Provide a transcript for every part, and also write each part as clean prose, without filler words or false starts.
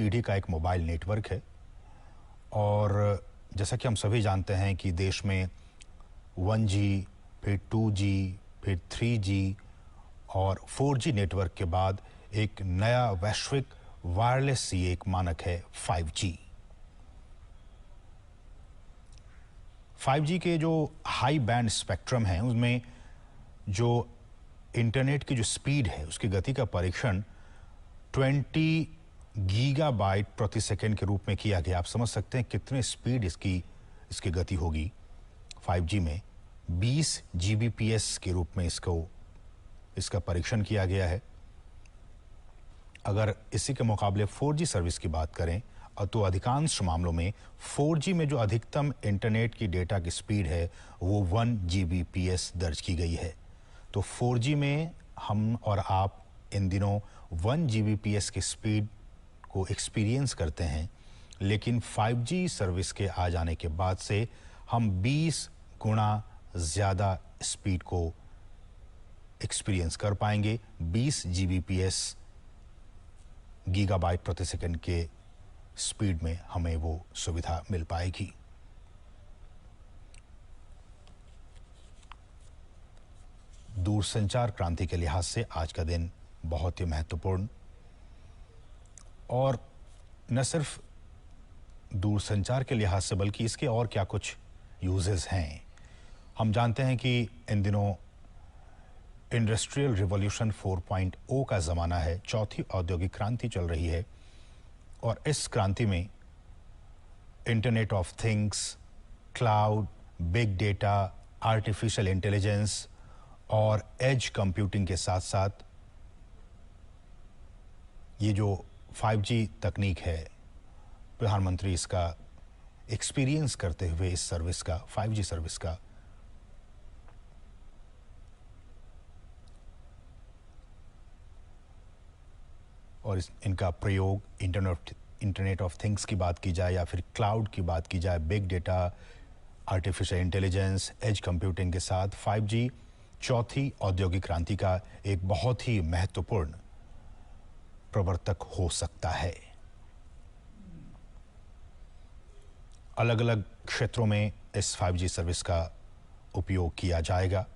पीढ़ी का एक मोबाइल नेटवर्क है और जैसा कि हम सभी जानते हैं कि देश में 1G, फिर 2G, फिर 3G और 4G नेटवर्क के बाद एक नया वैश्विक वायरलेस ही एक मानक है 5G। 5G के जो हाई बैंड स्पेक्ट्रम है उसमें जो इंटरनेट की जो स्पीड है उसकी गति का परीक्षण 20 गीगाबाइट प्रति सेकंड के रूप में किया गया। आप समझ सकते हैं कितने स्पीड इसकी गति होगी। 5G में 20 Gbps के रूप में इसका परीक्षण किया गया है। अगर इसी के मुकाबले 4G सर्विस की बात करें तो अधिकांश मामलों में 4G में जो अधिकतम इंटरनेट की डेटा की स्पीड है वो 1 Gbps दर्ज की गई है। तो 4G में हम और आप इन दिनों 1 Gbps की स्पीड को एक्सपीरियंस करते हैं, लेकिन 5G सर्विस के आ जाने के बाद से हम 20 गुना ज़्यादा स्पीड को एक्सपीरियंस कर पाएंगे। 20 Gbps गीगाबाइट प्रति सेकंड के स्पीड में हमें वो सुविधा मिल पाएगी। दूरसंचार क्रांति के लिहाज से आज का दिन बहुत ही महत्वपूर्ण, और न सिर्फ दूरसंचार के लिहाज से बल्कि इसके और क्या कुछ यूजेस हैं। हम जानते हैं कि इन दिनों इंडस्ट्रियल रिवॉल्यूशन 4.0 का ज़माना है, चौथी औद्योगिक क्रांति चल रही है और इस क्रांति में internet of things, cloud, big data, artificial intelligence और एज कंप्यूटिंग के साथ साथ ये जो 5G तकनीक है, प्रधानमंत्री इसका एक्सपीरियंस करते हुए इस सर्विस का, 5G सर्विस का और इनका प्रयोग इंटरनेट ऑफ थिंग्स की बात की जाए या फिर क्लाउड की बात की जाए, big data, artificial intelligence, edge computing के साथ 5G चौथी औद्योगिक क्रांति का एक बहुत ही महत्वपूर्ण प्रवर्तक हो सकता है। अलग अलग क्षेत्रों में इस 5G सर्विस का उपयोग किया जाएगा,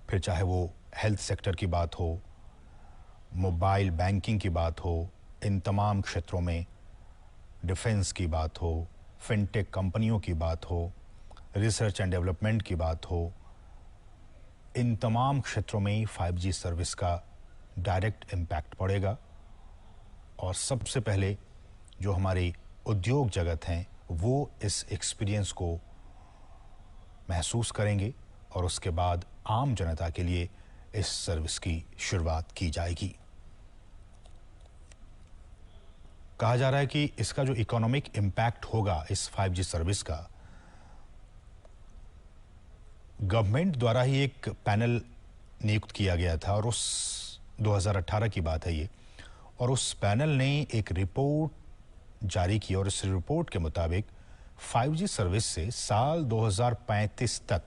फिर चाहे वो हेल्थ सेक्टर की बात हो, मोबाइल बैंकिंग की बात हो, इन तमाम क्षेत्रों में डिफेंस की बात हो, फिनटेक कंपनियों की बात हो, रिसर्च एंड डेवलपमेंट की बात हो, इन तमाम क्षेत्रों में 5G सर्विस का डायरेक्ट इम्पैक्ट पड़ेगा। और सबसे पहले जो हमारी उद्योग जगत हैं वो इस एक्सपीरियंस को महसूस करेंगे और उसके बाद आम जनता के लिए इस सर्विस की शुरुआत की जाएगी। कहा जा रहा है कि इसका जो इकोनॉमिक इम्पैक्ट होगा इस 5G सर्विस का, गवर्नमेंट द्वारा ही एक पैनल नियुक्त किया गया था और उस 2018 की बात है ये, और उस पैनल ने एक रिपोर्ट जारी की और इस रिपोर्ट के मुताबिक 5G सर्विस से साल 2035 तक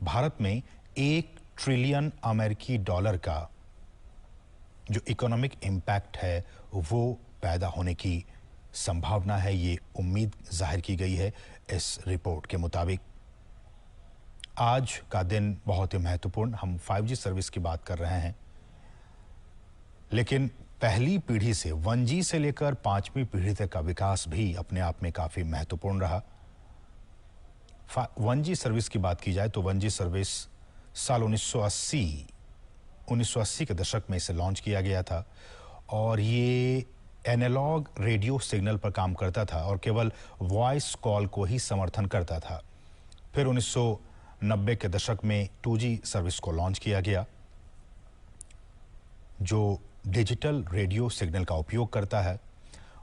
भारत में 1 ट्रिलियन अमेरिकी डॉलर का जो इकोनॉमिक इम्पैक्ट है वो पैदा होने की संभावना है। ये उम्मीद जाहिर की गई है इस रिपोर्ट के मुताबिक। आज का दिन बहुत ही महत्वपूर्ण, हम 5G सर्विस की बात कर रहे हैं, लेकिन पहली पीढ़ी से 1G से लेकर 5वीं पीढ़ी तक का विकास भी अपने आप में काफी महत्वपूर्ण रहा। 1G सर्विस की बात की जाए तो 1G सर्विस साल 1980 के दशक में इसे लॉन्च किया गया था और ये एनालॉग रेडियो सिग्नल पर काम करता था और केवल वॉइस कॉल को ही समर्थन करता था। फिर 1990 के दशक में 2G सर्विस को लॉन्च किया गया जो डिजिटल रेडियो सिग्नल का उपयोग करता है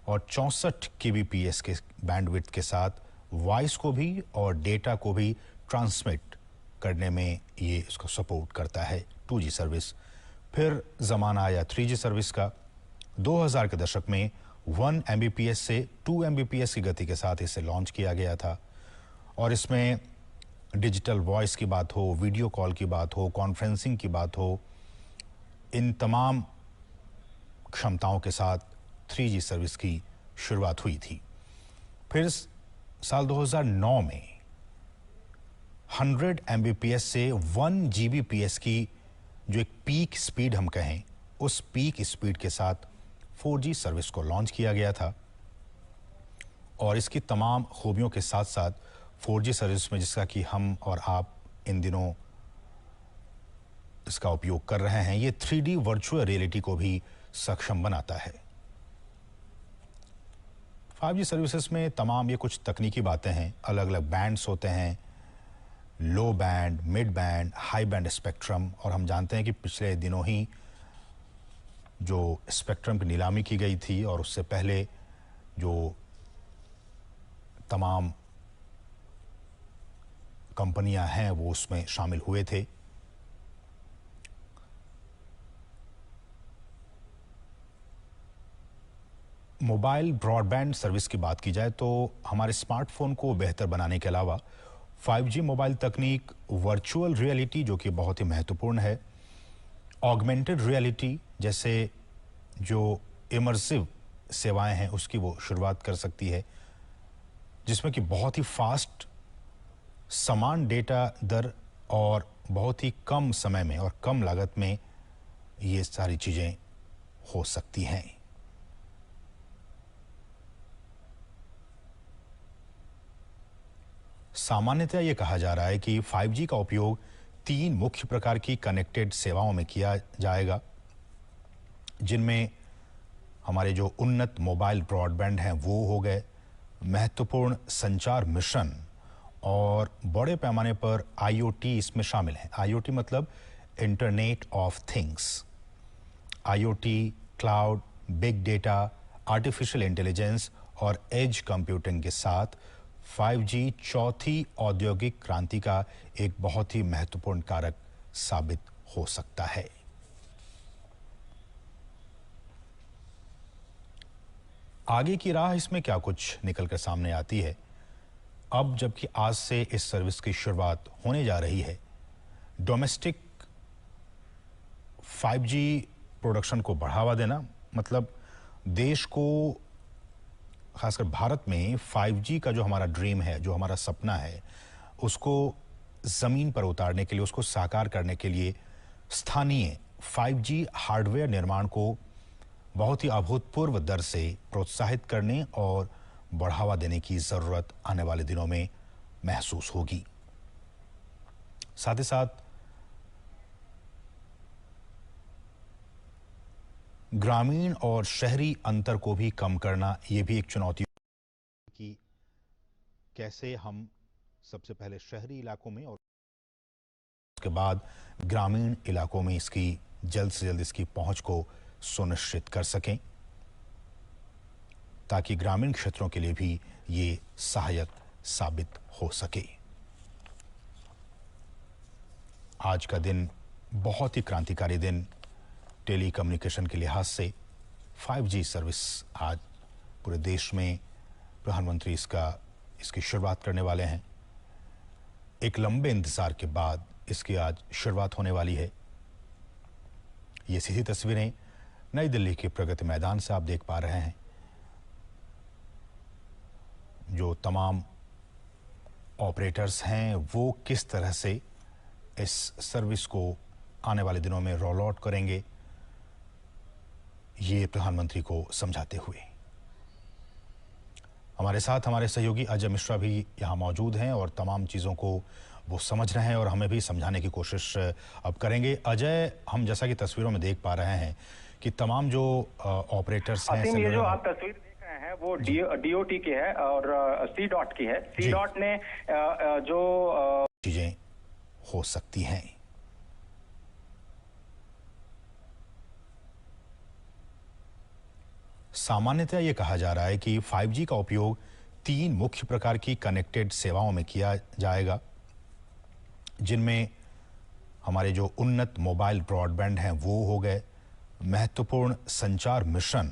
और 64 kbps के बैंडविड्थ के साथ वॉइस को भी और डेटा को भी ट्रांसमिट करने में ये इसको सपोर्ट करता है 2G सर्विस। फिर ज़माना आया 3G सर्विस का। 2000 के दशक में 1 Mbps से 2 Mbps की गति के साथ इसे लॉन्च किया गया था और इसमें डिजिटल वॉइस की बात हो, वीडियो कॉल की बात हो, कॉन्फ्रेंसिंग की बात हो, इन तमाम क्षमताओं के साथ 3G सर्विस की शुरुआत हुई थी। फिर साल 2009 में 100 Mbps से 1 Gbps की जो एक पीक स्पीड हम कहें, उस पीक स्पीड के साथ 4G सर्विस को लॉन्च किया गया था। और इसकी तमाम खूबियों के साथ साथ 4G सर्विस में, जिसका कि हम और आप इन दिनों इसका उपयोग कर रहे हैं, ये 3D वर्चुअल रियलिटी को भी सक्षम बनाता है। 5G सर्विसेज में तमाम ये कुछ तकनीकी बातें हैं, अलग अलग बैंड्स होते हैं, लो band, mid band, high band spectrum. और हम जानते हैं कि पिछले दिनों ही जो स्पेक्ट्रम की नीलामी की गई थी और उससे पहले जो तमाम कंपनियां हैं वो उसमें शामिल हुए थे। मोबाइल ब्रॉडबैंड सर्विस की बात की जाए तो हमारे स्मार्टफोन को बेहतर बनाने के अलावा 5G मोबाइल तकनीक, वर्चुअल रियलिटी जो कि बहुत ही महत्वपूर्ण है, ऑगमेंटेड रियलिटी जैसे जो इमर्सिव सेवाएं हैं उसकी वो शुरुआत कर सकती है, जिसमें कि बहुत ही फास्ट, समान डेटा दर और बहुत ही कम समय में और कम लागत में ये सारी चीजें हो सकती हैं। सामान्यतः ये कहा जा रहा है कि 5G का उपयोग 3 मुख्य प्रकार की कनेक्टेड सेवाओं में किया जाएगा, जिनमें हमारे जो उन्नत मोबाइल ब्रॉडबैंड हैं वो हो गए, महत्वपूर्ण संचार मिशन और बड़े पैमाने पर IoT इसमें शामिल है। IoT मतलब internet of things. IoT, cloud, big data, artificial intelligence और एज कंप्यूटिंग के साथ 5G चौथी औद्योगिक क्रांति का एक बहुत ही महत्वपूर्ण कारक साबित हो सकता है। आगे की राह इसमें क्या कुछ निकलकर सामने आती है, अब जबकि आज से इस सर्विस की शुरुआत होने जा रही है, डोमेस्टिक 5G प्रोडक्शन को बढ़ावा देना, मतलब देश को, खासकर भारत में 5G का जो हमारा ड्रीम है, जो हमारा सपना है, उसको जमीन पर उतारने के लिए, उसको साकार करने के लिए स्थानीय 5G हार्डवेयर निर्माण को बहुत ही अभूतपूर्व दर से प्रोत्साहित करने और बढ़ावा देने की जरूरत आने वाले दिनों में महसूस होगी। साथ ही साथ ग्रामीण और शहरी अंतर को भी कम करना, ये भी एक चुनौती कि कैसे हम सबसे पहले शहरी इलाकों में और उसके बाद ग्रामीण इलाकों में इसकी जल्द से जल्द इसकी पहुंच को सुनिश्चित कर सकें, ताकि ग्रामीण क्षेत्रों के लिए भी ये सहायक साबित हो सके। आज का दिन बहुत ही क्रांतिकारी दिन टेलीकम्युनिकेशन के लिहाज से। 5G सर्विस आज पूरे देश में प्रधानमंत्री इसकी शुरुआत करने वाले हैं। एक लंबे इंतजार के बाद इसकी आज शुरुआत होने वाली है। ये सीधी तस्वीरें नई दिल्ली के प्रगति मैदान से आप देख पा रहे हैं, जो तमाम ऑपरेटर्स हैं वो किस तरह से इस सर्विस को आने वाले दिनों में रोल आउट करेंगे, ये प्रधानमंत्री को समझाते हुए। हमारे साथ हमारे सहयोगी अजय मिश्रा भी यहाँ मौजूद हैं और तमाम चीज़ों को वो समझ रहे हैं और हमें भी समझाने की कोशिश अब करेंगे। अजय, हम जैसा कि तस्वीरों में देख पा रहे हैं कि तमाम जो ऑपरेटर्स हैं, ये जो आप तस्वीर देख रहे हैं वो DOT की है और C-DOT की है। C-DOT ने जो चीजें हो सकती हैं। सामान्यतः यह कहा जा रहा है कि 5G का उपयोग 3 मुख्य प्रकार की कनेक्टेड सेवाओं में किया जाएगा, जिनमें हमारे जो उन्नत मोबाइल ब्रॉडबैंड हैं वो हो गए, महत्वपूर्ण संचार मिशन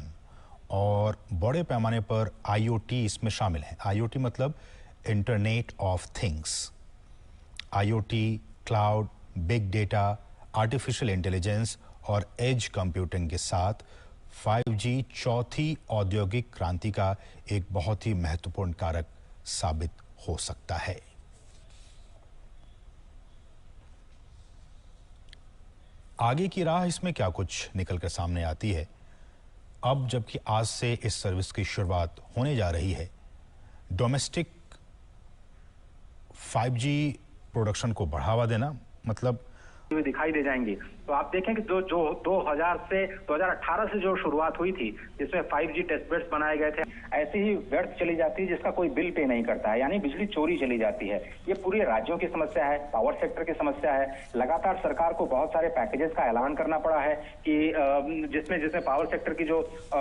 और बड़े पैमाने पर IoT इसमें शामिल है। IoT मतलब internet of things. IoT, cloud, big data, artificial intelligence और एज कंप्यूटिंग के साथ 5G चौथी औद्योगिक क्रांति का एक बहुत ही महत्वपूर्ण कारक साबित हो सकता है। आगे की राह इसमें क्या कुछ निकलकर सामने आती है। अब जबकि आज से इस सर्विस की शुरुआत होने जा रही है, डोमेस्टिक 5G प्रोडक्शन को बढ़ावा देना मतलब दिखाई दे जाएंगी। तो आप देखें कि जो 2018 से जो शुरुआत हुई थी, जिसमें 5G टेस्ट बेड्स बनाए गए थे, ऐसी ही व्यर्थ चली जाती है जिसका कोई बिल पे नहीं करता है, यानी बिजली चोरी चली जाती है। ये पूरे राज्यों की समस्या है, पावर सेक्टर की समस्या है। लगातार सरकार को बहुत सारे पैकेजेस का ऐलान करना पड़ा है कि जिसमें पावर सेक्टर की जो